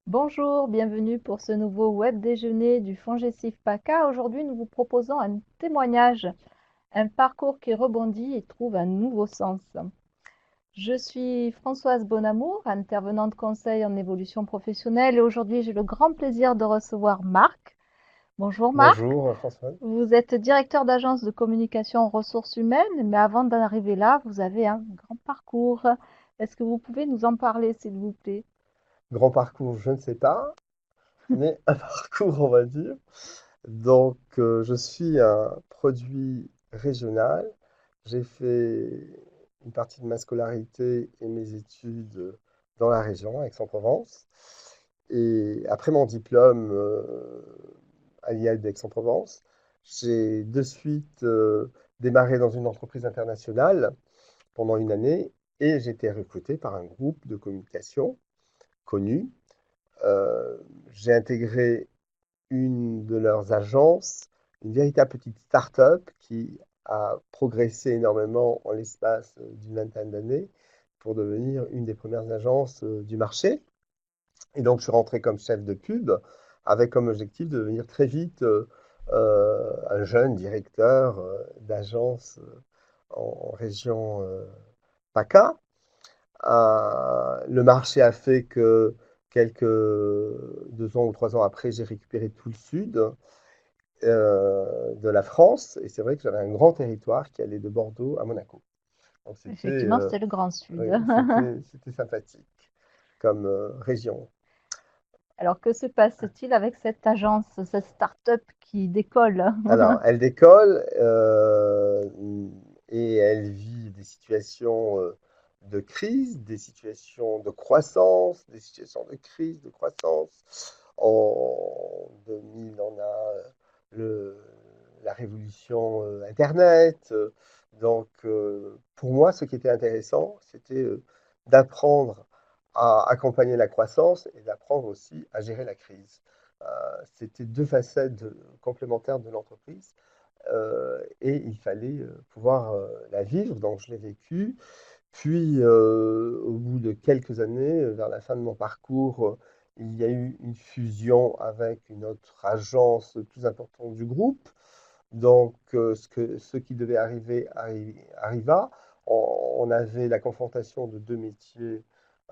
Bonjour, bienvenue pour ce nouveau web déjeuner du FONGECIF PACA. Aujourd'hui, nous vous proposons un témoignage, un parcours qui rebondit et trouve un nouveau sens. Je suis Françoise Bonamour, intervenante conseil en évolution professionnelle et aujourd'hui, j'ai le grand plaisir de recevoir Marc. Bonjour Marc, Bonjour François. vous êtes directeur d'agence de communication ressources humaines, mais avant d'arriver là, vous avez un grand parcours. Est-ce que vous pouvez nous en parler, s'il vous plaît? Grand parcours, je ne sais pas, mais un parcours, on va dire. Je suis un produit régional. J'ai fait une partie de ma scolarité et mes études dans la région, Aix-en-Provence. Et après mon diplôme à l'IAE d'Aix-en-Provence, j'ai de suite démarré dans une entreprise internationale pendant une année et j'ai été recruté par un groupe de communication connu. Euh, j'ai intégré une de leurs agences, une véritable petite start-up qui a progressé énormément en l'espace d'une vingtaine d'années pour devenir une des premières agences du marché. Et donc, je suis rentré comme chef de pub avec comme objectif de devenir très vite un jeune directeur d'agence en région PACA. Le marché a fait que quelques 2 ans ou 3 ans après, j'ai récupéré tout le sud de la France. Et c'est vrai que j'avais un grand territoire qui allait de Bordeaux à Monaco. Donc Effectivement, c'est le Grand Sud. oui, c'était sympathique comme région. Alors, que se passe-t-il avec cette agence, cette start-up qui décolle? Alors, elle décolle et elle vit des situations de crise, des situations de croissance, des situations de crise, de croissance. En 2000, on a le, la révolution Internet. Pour moi, ce qui était intéressant, c'était d'apprendre à accompagner la croissance et d'apprendre aussi à gérer la crise. C'était deux facettes complémentaires de l'entreprise et il fallait pouvoir la vivre. Donc, je l'ai vécu. Puis, au bout de quelques années, vers la fin de mon parcours, il y a eu une fusion avec une autre agence plus importante du groupe. Ce qui devait arriver arriva. On avait la confrontation de deux métiers,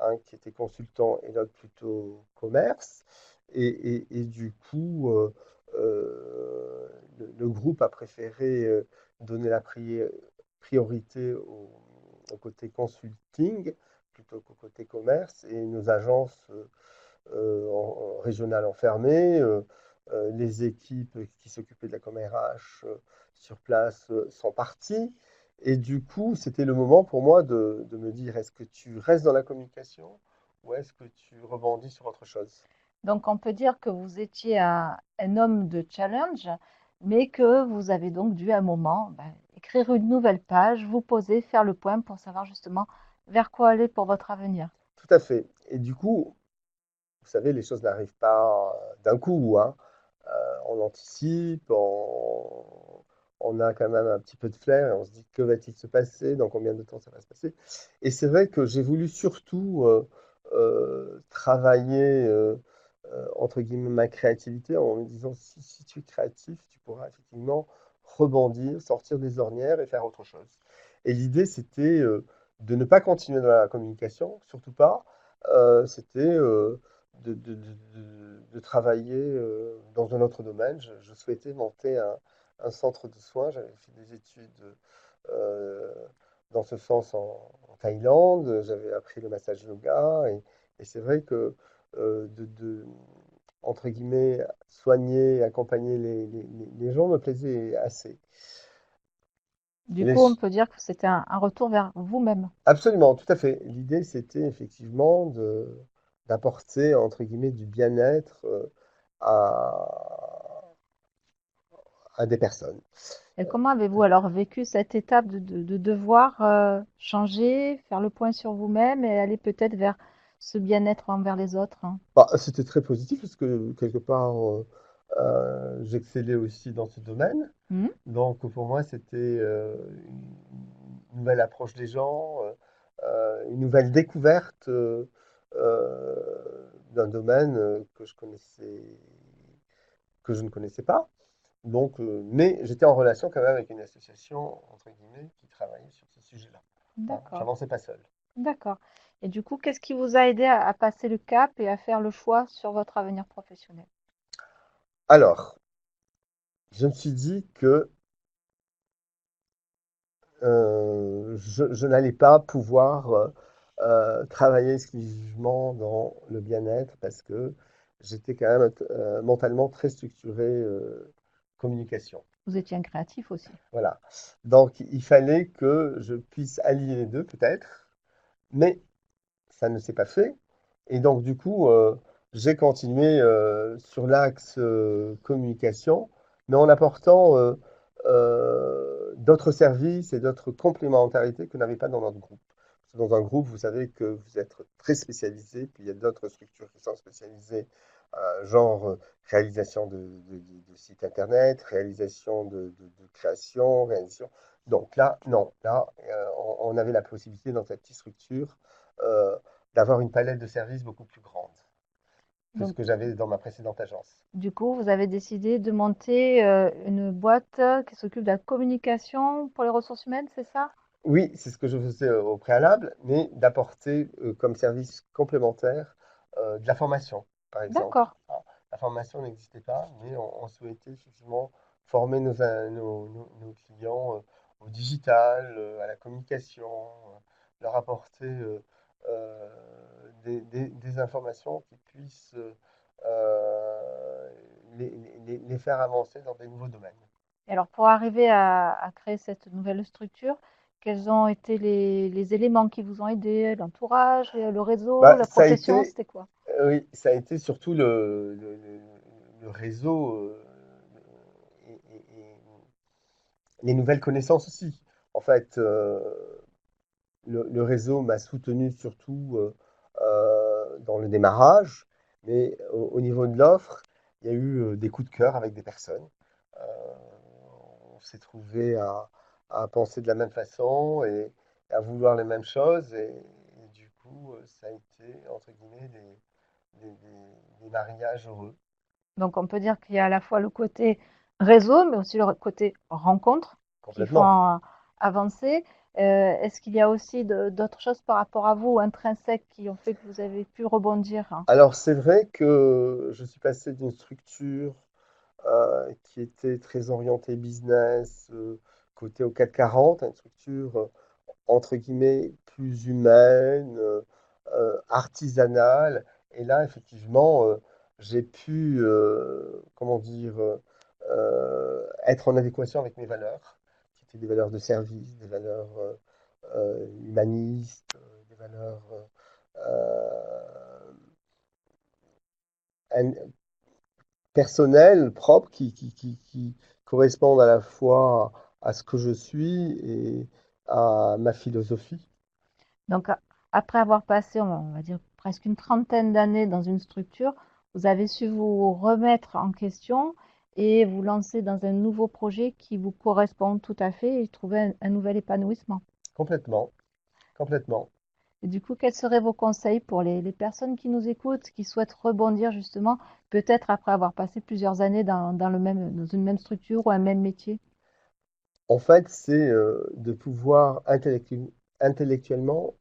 un qui était consultant et l'autre plutôt commerce. Et du coup, le groupe a préféré donner la priorité au côté consulting plutôt qu'au côté commerce. Et nos agences régionales ont fermé. Les équipes qui s'occupaient de la com RH sur place sont parties. Et du coup, c'était le moment pour moi de me dire, est-ce que tu restes dans la communication ou est-ce que tu rebondis sur autre chose? Donc, on peut dire que vous étiez un homme de challenge, mais que vous avez donc dû à un moment écrire une nouvelle page, vous poser, faire le point pour savoir justement vers quoi aller pour votre avenir. Tout à fait. Et du coup, vous savez, les choses n'arrivent pas d'un coup, hein. On anticipe, on a quand même un petit peu de flair et on se dit que va-t-il se passer, dans combien de temps ça va se passer. Et c'est vrai que j'ai voulu surtout travailler entre guillemets ma créativité en me disant si tu es créatif, tu pourras effectivement rebondir, sortir des ornières et faire autre chose. Et l'idée, c'était de ne pas continuer dans la communication, surtout pas. C'était de travailler dans un autre domaine. Je souhaitais monter un centre de soins. J'avais fait des études euh, dans ce sens en Thaïlande. J'avais appris le massage yoga. Et c'est vrai que entre guillemets, soigner, accompagner les gens me plaisait assez. Du coup, on Les- peut dire que c'était un retour vers vous-même. Absolument, tout à fait. L'idée, c'était effectivement d'apporter, entre guillemets, du bien-être à, à des personnes. Et comment avez-vous alors vécu cette étape de devoir changer, faire le point sur vous-même et aller peut-être vers ce bien-être envers les autres, hein? Bah, c'était très positif parce que quelque part, j'excellais aussi dans ce domaine. Hmm. Donc pour moi, c'était une nouvelle approche des gens, une nouvelle découverte d'un domaine que je ne connaissais pas. Donc, mais j'étais en relation quand même avec une association, entre guillemets, qui travaillait sur ce sujet-là. Hein, D'accord, j'avançais pas seul. d'accord. Et du coup, qu'est-ce qui vous a aidé à passer le cap et à faire le choix sur votre avenir professionnel? Alors, je me suis dit que je n'allais pas pouvoir travailler exclusivement dans le bien-être parce que j'étais quand même mentalement très structuré communication. Vous étiez un créatif aussi. Voilà. Donc, il fallait que je puisse allier les deux, peut-être, mais ça ne s'est pas fait. Et donc, du coup, j'ai continué sur l'axe communication, mais en apportant d'autres services et d'autres complémentarités que n'avait pas dans notre groupe. Parce que dans un groupe, vous savez que vous êtes très spécialisé, puis il y a d'autres structures qui sont spécialisées, genre réalisation de sites internet, réalisation de création, réalisation. Donc là, non, là, on avait la possibilité dans cette petite structure euh, d'avoir une palette de services beaucoup plus grande que ce Donc, que j'avais dans ma précédente agence. du coup, vous avez décidé de monter une boîte qui s'occupe de la communication pour les ressources humaines, c'est ça? Oui, c'est ce que je faisais au préalable, mais d'apporter comme service complémentaire de la formation, par exemple. D'accord. Ah, la formation n'existait pas, mais on souhaitait effectivement former nos clients au digital, à la communication, leur apporter euh, des informations qui puissent les faire avancer dans des nouveaux domaines. Et alors, pour arriver à créer cette nouvelle structure, quels ont été les éléments qui vous ont aidé? L'entourage, le réseau, Bah, la profession, c'était quoi? oui, ça a été surtout le réseau et les nouvelles connaissances aussi. En fait, le réseau m'a soutenu surtout dans le démarrage, mais au niveau de l'offre, il y a eu des coups de cœur avec des personnes. Euh, on s'est trouvé à penser de la même façon et à vouloir les mêmes choses, et du coup, ça a été, entre guillemets, des mariages heureux. Donc, on peut dire qu'il y a à la fois le côté réseau, mais aussi le côté rencontre qui Complètement. font avancer. Est-ce qu'il y a aussi d'autres choses par rapport à vous, intrinsèques, qui ont fait que vous avez pu rebondir, hein? Alors, c'est vrai que je suis passé d'une structure qui était très orientée business, côté au 440, à une structure entre guillemets plus humaine, artisanale. Et là, effectivement, j'ai pu, comment dire, être en adéquation avec mes valeurs, qui étaient des valeurs de service, des valeurs humanistes, des valeurs euh, personnelles, propres, qui correspondent à la fois à ce que je suis et à ma philosophie. Donc, après avoir passé, on va dire, presque une trentaine d'années dans une structure, vous avez su vous remettre en question et vous lancer dans un nouveau projet qui vous correspond tout à fait et trouver un nouvel épanouissement. Complètement, complètement. Et du coup, quels seraient vos conseils pour les personnes qui nous écoutent, qui souhaitent rebondir justement, peut-être après avoir passé plusieurs années dans une même structure ou un même métier? En fait, c'est de pouvoir intellectuellement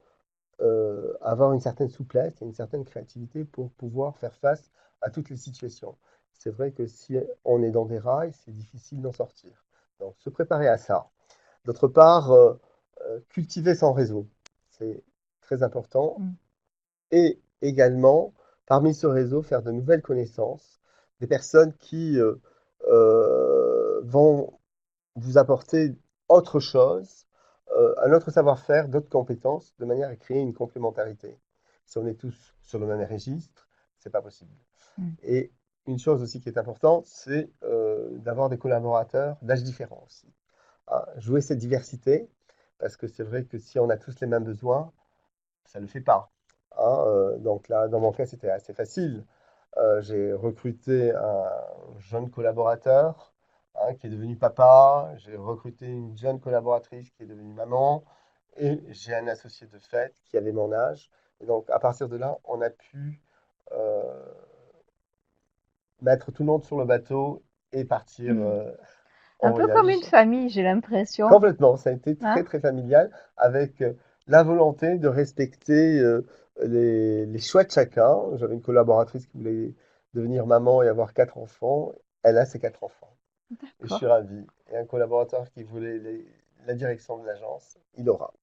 avoir une certaine souplesse et une certaine créativité pour pouvoir faire face à toutes les situations. C'est vrai que si on est dans des rails, c'est difficile d'en sortir. Donc, se préparer à ça. D'autre part, cultiver son réseau, c'est très important. Mm. Et également, parmi ce réseau, faire de nouvelles connaissances, des personnes qui vont vous apporter autre chose, un autre savoir-faire, d'autres compétences, de manière à créer une complémentarité. Si on est tous sur le même registre, c'est pas possible. Mm. Et une chose aussi qui est importante, c'est d'avoir des collaborateurs d'âge différents aussi. Hein, jouer cette diversité, parce que c'est vrai que si on a tous les mêmes besoins, ça ne le fait pas. Hein, donc là, dans mon cas, c'était assez facile. J'ai recruté un jeune collaborateur hein, qui est devenu papa. J'ai recruté une jeune collaboratrice qui est devenue maman. Et j'ai un associé de fait qui avait mon âge. Et donc, à partir de là, on a pu euh, mettre tout le monde sur le bateau et partir Hmm. en Un peu comme une voyage. famille, j'ai l'impression. Complètement, ça a été Hein? très très familial avec la volonté de respecter les choix de chacun. J'avais une collaboratrice qui voulait devenir maman et avoir 4 enfants. Elle a ses 4 enfants. Et je D'accord. suis ravi. Et un collaborateur qui voulait la direction de l'agence, il aura.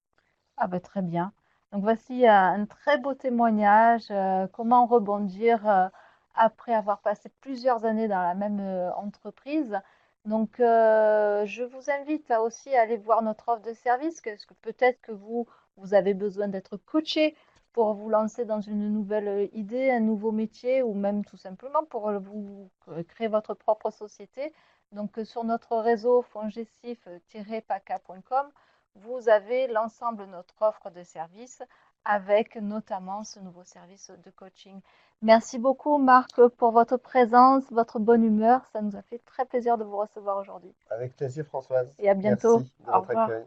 Ah bah très bien. Donc voici un très beau témoignage, comment rebondir après avoir passé plusieurs années dans la même entreprise. Donc je vous invite à aussi aller voir notre offre de service, parce que peut-être que vous avez besoin d'être coaché pour vous lancer dans une nouvelle idée, un nouveau métier, ou même tout simplement pour vous créer votre propre société. Donc sur notre réseau fongestif-paca.com, vous avez l'ensemble de notre offre de services avec notamment ce nouveau service de coaching. Merci beaucoup Marc pour votre présence, votre bonne humeur. Ça nous a fait très plaisir de vous recevoir aujourd'hui. Avec plaisir, Françoise. Et à bientôt. Merci de Au votre revoir. accueil.